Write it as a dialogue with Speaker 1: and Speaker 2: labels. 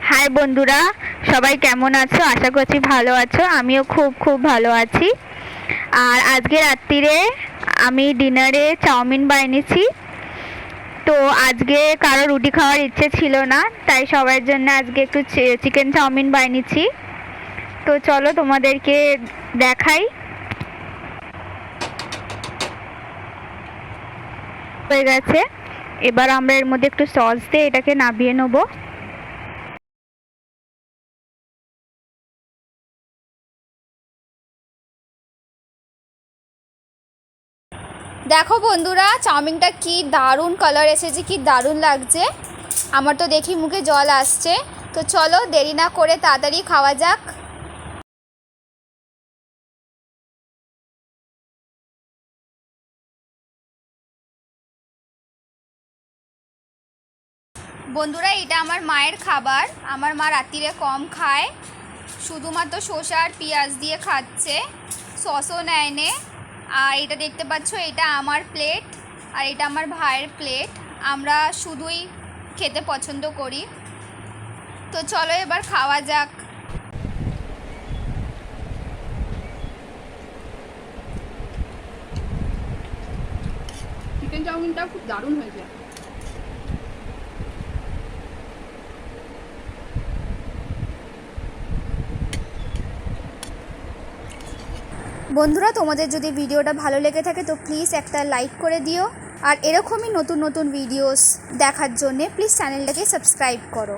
Speaker 1: High বন্ধুরা, সবাই কেমন আছো? আশা করছি ভালো আছো। আমিও খুব খুব ভালো আছি। আর আজকে রাত্রিরে আমি ডিনারে চাউমিন বানিয়েছি। তো আজকে কারো রুটি খাওয়ার ইচ্ছে ছিল না, তাই সবার জন্য আজকে একটু চিকেন চাউমিন বানিয়েছি। তো চলো তোমাদেরকে দেখাই। হয়ে গেছে, এবার আমরা এর মধ্যে একটু সস দিয়ে এটাকে নামিয়ে নেবো।
Speaker 2: দেখো বন্ধুরা, চাউমিনটা কি দারুণ কালার এসেছে, কি দারুণ লাগছে। আমার তো দেখি মুখে জল আসছে। তো চলো দেরি না করে তাড়াতাড়ি খাওয়া যাক। বন্ধুরা, এটা আমার মায়ের খাবার। আমার মা রাত্রিরে কম খায়, শুধুমাত্র শসা আর পেঁয়াজ দিয়ে খাচ্ছে, সসও নেয় নে। আর এটা দেখতে পাচ্ছ, এটা আমার প্লেট আর এটা আমার ভাইয়ের প্লেট। আমরা শুধুই খেতে পছন্দ করি। তো চলো এবার খাওয়া যাক।
Speaker 3: চিকেন চাউমিনটা খুব দারুণ হয়েছে।
Speaker 2: বন্ধুরা, তোমাদের যদি ভিডিওটা ভালো লেগে থাকে তো প্লিজ একটা লাইক করে দিও। আর এরকমই নতুন নতুন ভিডিওস দেখার জন্যে প্লিজ চ্যানেলটাকে সাবস্ক্রাইব করো।